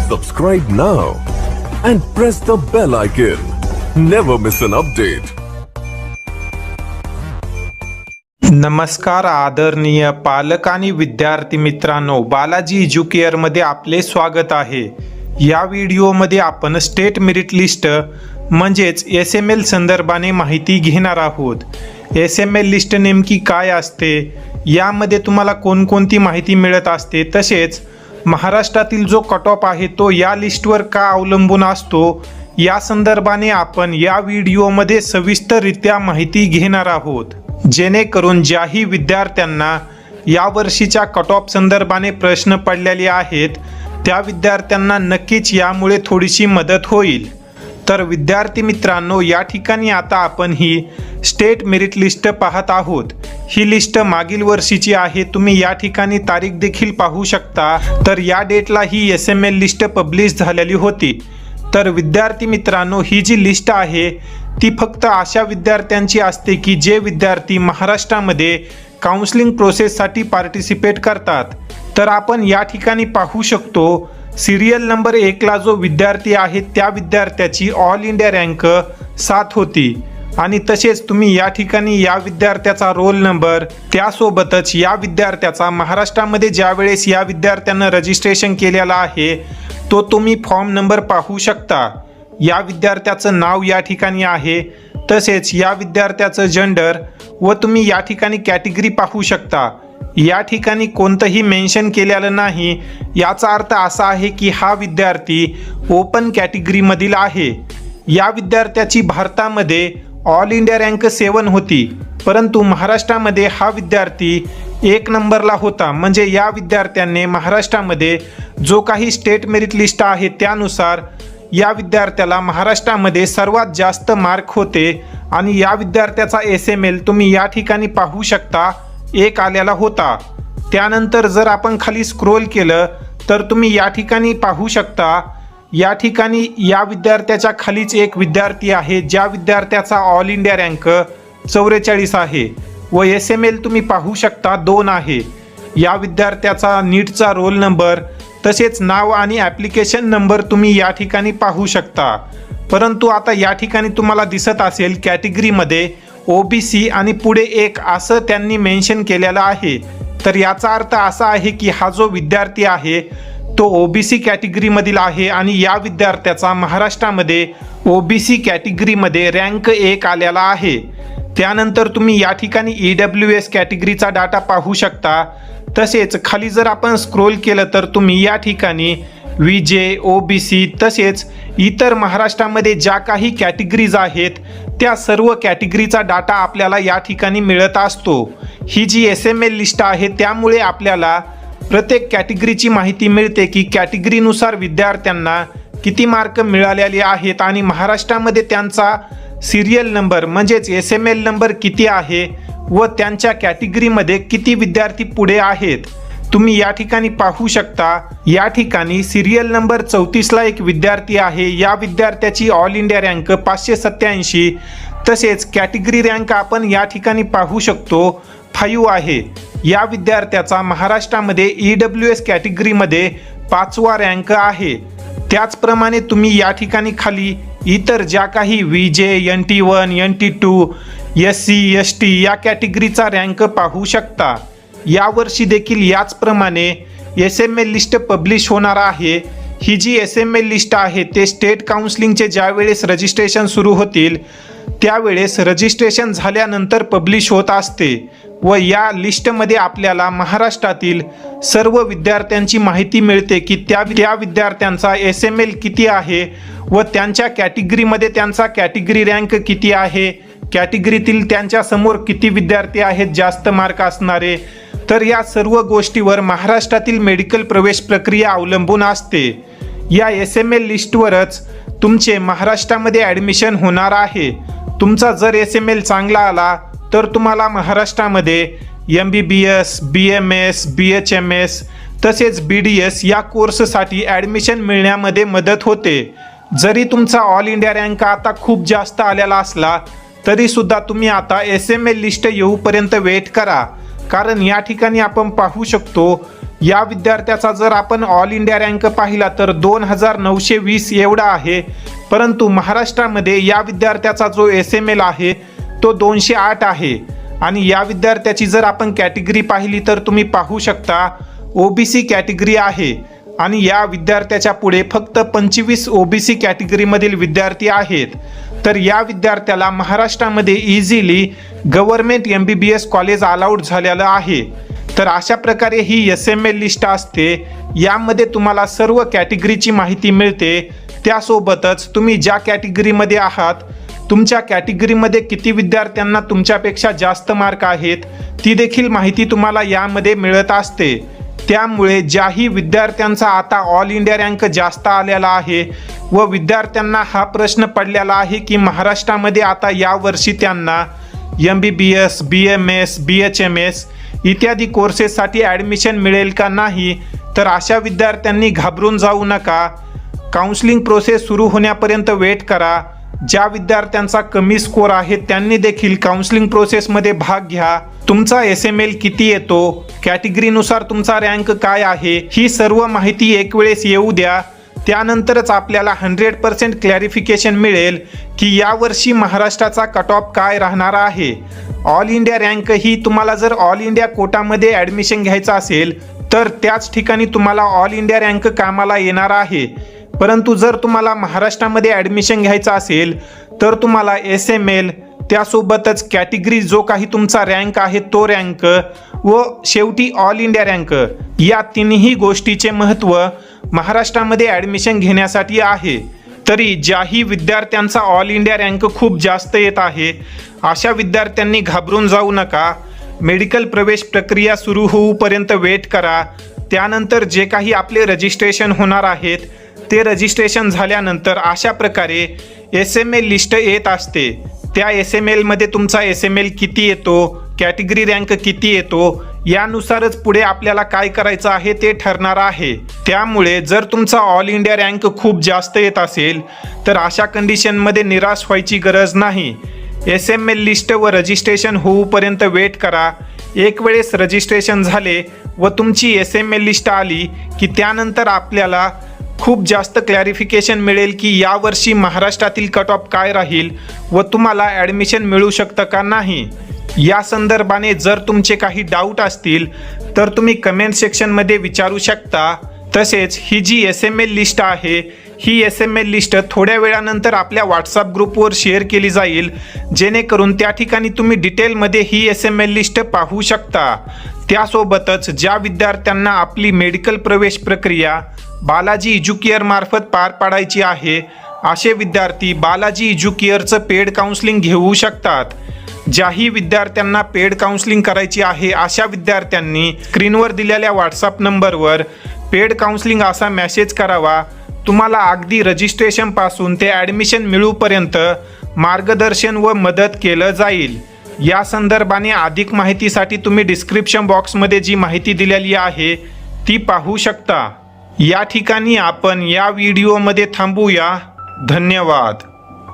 Subscribe now and press the bell icon. Never miss an update. नमस्कार आदरणीय पालक आणि विद्यार्थी मित्रांनो, बालाजी एज्युकेअर मध्ये आपले स्वागत आहे। या व्हिडिओमध्ये आपण स्टेट मेरिट लिस्ट म्हणजेच एसएमएल संदर्भाने माहिती घेणार आहोत। एसएमएल लिस्ट नेमकी काय असते, यामध्ये तुम्हाला कोणकोणती माहिती मिळत असते, तसेच महाराष्ट्रातील जो कट ऑफ आहे तो या लिस्टवर का अवलंबून असतो, या संदर्भाने आपण या व्हिडिओमध्ये सविस्तररित्या माहिती घेणार आहोत। जेणेकरून ज्याही विद्यार्थ्यांना या वर्षीच्या कट ऑफ संदर्भाने प्रश्न पडलेले आहेत त्या विद्यार्थ्यांना नक्कीच यामुळे थोडीशी मदत होईल। तर विद्यार्थी मित्रांनो, या ठिकाणी आता आपण ही स्टेट मेरिट लिस्ट पाहत आहोत। ही लिस्ट मागील वर्षीची आहे, तुम्ही या ठिकाणी तारीख देखील पाहू शकता। तर या डेटला ही एसएमएल लिस्ट पब्लिश झालेली होती। तर विद्यार्थी मित्रांनो, ही जी लिस्ट आहे ती फक्त अशा विद्यार्थ्यांची असते की जे विद्यार्थी महाराष्ट्रामध्ये काउन्सिलिंग प्रोसेससाठी पार्टिसिपेट करतात। तर आपण या ठिकाणी पाहू शकतो सिरियल नंबर 1 ला जो विद्यार्थी आहे त्या विद्यार्थ्याची ऑल इंडिया रँक 7 होती आणि तसेच तुम्ही या ठिकाणी या विद्यार्थ्याचा रोल नंबर, त्यासोबतच या विद्यार्थ्याचा महाराष्ट्रामध्ये ज्यावेळेस या विद्यार्थ्यानं रजिस्ट्रेशन केलेला आहे तो तुम्ही फॉर्म नंबर पाहू शकता। या विद्यार्थ्याचं नाव या ठिकाणी आहे, तसेच या विद्यार्थ्याचं जेंडर व तुम्ही या ठिकाणी कॅटेगरी पाहू शकता। या ठिकाणी कोणतंही मेन्शन केलेलं नाही, याचा अर्थ असा आहे की हा विद्यार्थी ओपन कॅटेगरीमधील आहे। या विद्यार्थ्याची भारतामध्ये ऑल इंडिया रँक 7 होती, परंतु महाराष्ट्रामध्ये हा विद्यार्थी 1 नंबरला होता। म्हणजे या विद्यार्थ्याने महाराष्ट्रामध्ये जो काही स्टेट मेरिट लिस्ट आहे त्यानुसार या विद्यार्थ्याला महाराष्ट्रामध्ये सर्वात जास्त मार्क होते आणि या विद्यार्थ्याचा एसएमएल तुम्ही या ठिकाणी पाहू शकता 1 आलेला होता। त्यानंतर जर आपण खाली स्क्रोल केलं तर तुम्ही या ठिकाणी पाहू शकता, या ठिकाणी या विद्यार्थ्याच्या खालीच एक विद्यार्थी आहे ज्या विद्यार्थ्याचा ऑल इंडिया रँक 44 आहे व एसएमएल तुम्ही पाहू शकता 2 आहे। या विद्यार्थ्याचा नीटचा रोल नंबर तसेच नाव आणि ॲप्लिकेशन नंबर तुम्ही या ठिकाणी पाहू शकता। परंतु आता या ठिकाणी तुम्हाला दिसत असेल कॅटेगरीमध्ये ओबीसी आणि पुढे 1 असं त्यांनी मेन्शन केलेलं आहे। तर याचा अर्थ असा आहे की हा जो विद्यार्थी आहे तो ओबीसी कॅटेगरीमधील आहे आणि या विद्यार्थ्याचा महाराष्ट्रामध्ये ओबीसी कॅटेगरीमध्ये रँक 1 आलेला आहे। त्यानंतर तुम्ही या ठिकाणी EWS कॅटेगरीचा डाटा पाहू शकता। तसेच खाली जर आपण स्क्रोल केलं तर तुम्ही या ठिकाणी विजे, ओबीसी तसेच इतर महाराष्ट्रामध्ये ज्या काही कॅटेगरीज आहेत त्या सर्व कॅटेगरीचा डाटा आपल्याला या ठिकाणी मिळत असतो। ही जी एसएमएल लिस्ट आहे त्यामुळे आपल्याला प्रत्येक कॅटेगरीची माहिती मिळते की कॅटेगरीनुसार विद्यार्थ्यांना किती मार्क मिळालेले आहेत आणि महाराष्ट्रामध्ये त्यांचा सिरियल नंबर म्हणजेच एसएमएल नंबर किती आहे व त्यांच्या कॅटेगरीमध्ये किती विद्यार्थी पुढे आहेत तुम्ही या ठिकाणी पाहू शकता। या ठिकाणी सिरियल नंबर 34 ला एक विद्यार्थी आहे, या विद्यार्थ्याची ऑल इंडिया रँक 587 तसेच कॅटेगरी रँक आपण या ठिकाणी पाहू शकतो 5 आहे। या विद्यार्थ्याचा महाराष्ट्रामध्ये EWS कॅटेगरीमध्ये 5वा रँक आहे। त्याचप्रमाणे तुम्ही या ठिकाणी खाली इतर ज्या काही विजे, NT1, NT2, SC, ST या कॅटेगरीचा रँक पाहू शकता। यावर्षी देखील याचप्रमाणे एसएमएल लिस्ट पब्लिश होणार आहे। ही जी एसएमएल लिस्ट आहे ते स्टेट काउन्सिलिंगचे ज्यावेळेस रजिस्ट्रेशन सुरू होतील त्यावेळेस रजिस्ट्रेशन झाल्यानंतर पब्लिश होत असते व या लिस्टमध्ये आपल्याला महाराष्ट्रातील सर्व विद्यार्थ्यांची माहिती मिळते की त्या विद्यार्थ्यांचा एसएमएल किती आहे व त्यांच्या कॅटेगरीमध्ये त्यांचा कॅटेगरी रँक किती आहे, कॅटेगरीतील त्यांच्या समोर किती विद्यार्थी आहेत जास्त मार्क असणारे। तर या सर्व गोष्टीवर महाराष्ट्रातील मेडिकल प्रवेश प्रक्रिया अवलंबून असते। या एसएमएल लिस्टवरच तुमचे महाराष्ट्रामध्ये ॲडमिशन होणार आहे। तुमचा जर एसएमएल चांगला आला तर तुम्हाला महाराष्ट्रामध्ये MBBS, BMS, BHMS तसेच BDS या कोर्ससाठी ॲडमिशन मिळण्यामध्ये मदत होते। जरी तुमचा ऑल इंडिया रँक आता खूप जास्त आलेला असला तरी सुद्धा तुम्ही आता एसएमएल लिस्ट येऊपर्यंत वेट करा, कारण या ठिकाणी आपण पाहू शकतो या विद्यार्थ्याचा जर आपण ऑल इंडिया रँक पाहिला तर 2920 एवढा आहे, परंतु महाराष्ट्रामध्ये या विद्यार्थ्याचा जो SML आहे तो 208 आहे. आणि या विद्यार्थ्याची जर आपण कॅटेगरी पाहिली तर तुम्ही पाहू शकता OBC कॅटेगरी आहे आणि या विद्यार्थ्याच्या पुढे फक्त 25 OBC कॅटेगरीमधील विद्यार्थी आहेत. तर या विद्यार्थ्याला महाराष्ट्रामध्ये easily government MBBS college allowed झालेलं आहे. तर अशा प्रकारे ही SML लिस्ट असते. यामध्ये तुम्हाला सर्व कॅटेगरीची माहिती मिळते. त्यासोबतच तुम्ही ज्या कॅटेगरीमध्ये आहात, तुमच्या कॅटेगरीमध्ये किती विद्यार्थ्यांना तुमच्यापेक्षा जास्त मार्क आहेत ती देखील माहिती तुम्हाला यामध्ये मिळत असते. त्यामुळे ज्याही विद्यार्थ्यांचा आता ऑल इंडिया रँक जास्त आलेला आहे व विद्यार्थ्यांना हा प्रश्न पडलेला आहे की महाराष्ट्रामध्ये आता यावर्षी त्यांना MBBS, BMS, BHMS इत्यादी कोर्सेससाठी ॲडमिशन मिळेल का नाही, तर अशा विद्यार्थ्यांनी घाबरून जाऊ नका. काउन्सिलिंग प्रोसेस सुरू होण्यापर्यंत वेट करा. ज्या विद्यार्थ्यांचा कमी स्कोर आहे त्यांनी देखील काउन्सिलिंग प्रोसेसमध्ये भाग घ्या. तुमचा SML किती येतो, कॅटेगरीनुसार तुमचा रँक काय आहे, ही सर्व माहिती एक वेळेस येऊ द्या. त्यानंतरच आपल्याला 100% क्लॅरिफिकेशन मिळेल की यावर्षी महाराष्ट्राचा कट ऑफ काय राहणार आहे. ऑल इंडिया रँक ही तुम्हाला जर ऑल इंडिया कोटामध्ये ॲडमिशन घ्यायचं असेल तर त्याच ठिकाणी तुम्हाला ऑल इंडिया रँक कामाला येणार आहे. परंतु जर तुम्हाला महाराष्ट्रामध्ये ॲडमिशन घ्यायचं असेल तर तुम्हाला SML, त्यासोबतच कॅटेगरी जो काही तुमचा रँक आहे तो रँक व शेवटी ऑल इंडिया रँक, या तिन्ही गोष्टीचे महत्त्व महाराष्ट्रामध्ये ॲडमिशन घेण्यासाठी आहे. तरी ज्याही विद्यार्थ्यांचा ऑल इंडिया रँक खूप जास्त येत आहे अशा विद्यार्थ्यांनी घाबरून जाऊ नका. मेडिकल प्रवेश प्रक्रिया सुरू होऊपर्यंत वेट करा. त्यानंतर जे काही आपले रजिस्ट्रेशन होणार आहेत ते रजिस्ट्रेशन झाल्यानंतर अशा प्रकारे SML लिस्ट येत असते. त्या SML मध्ये तुमचा SML किती येतो, कॅटेगरी रँक किती येतो, यानुसारच पुढे आपल्याला काय करायचं आहे ते ठरणार आहे. त्यामुळे जर तुमचा ऑल इंडिया रँक खूप जास्त येत असेल तर अशा कंडिशनमध्ये निराश व्हायची गरज नाही. SML लिस्ट व रजिस्ट्रेशन होऊपर्यंत वेट करा. एक वेळेस रजिस्ट्रेशन झाले व तुमची SML लिस्ट आली की त्यानंतर आपल्याला खूप जास्त क्लॅरिफिकेशन मिळेल की यावर्षी महाराष्ट्रातील कट ऑफ काय राहील व तुम्हाला ॲडमिशन मिळू शकतं का नाही. या संदर्भाने जर तुमचे काही डाऊट असतील तर तुम्ही कमेंट सेक्शनमध्ये विचारू शकता. तसेच ही जी SML लिस्ट आहे ही SML लिस्ट थोड्या वेळानंतर आपल्या व्हॉट्सअप ग्रुपवर शेअर केली जाईल, जेणेकरून त्या ठिकाणी तुम्ही डिटेलमध्ये ही SML लिस्ट पाहू शकता. त्यासोबतच ज्या विद्यार्थ्यांना आपली मेडिकल प्रवेश प्रक्रिया बालाजी एज्युकेअर मार्फत पार पाडायची आहे असे विद्यार्थी बालाजी एज्युकेअरचं पेड काउन्सिलिंग घेऊ शकतात. ज्याही विद्यार्थ्यांना पेड काउन्सिलिंग करायची आहे अशा विद्यार्थ्यांनी स्क्रीनवर दिलेल्या व्हॉट्सअप नंबरवर पेड काउन्सिलिंग असा मेसेज करावा. तुम्हाला अगदी रजिस्ट्रेशनपासून ते ॲडमिशन मिळूपर्यंत मार्गदर्शन व मदत केलं जाईल. या संदर्भाने अधिक माहितीसाठी तुम्ही डिस्क्रिप्शन बॉक्समध्ये जी माहिती दिलेली आहे ती पाहू शकता. या ठिकाणी आपण या व्हिडिओमध्ये थांबूया. धन्यवाद.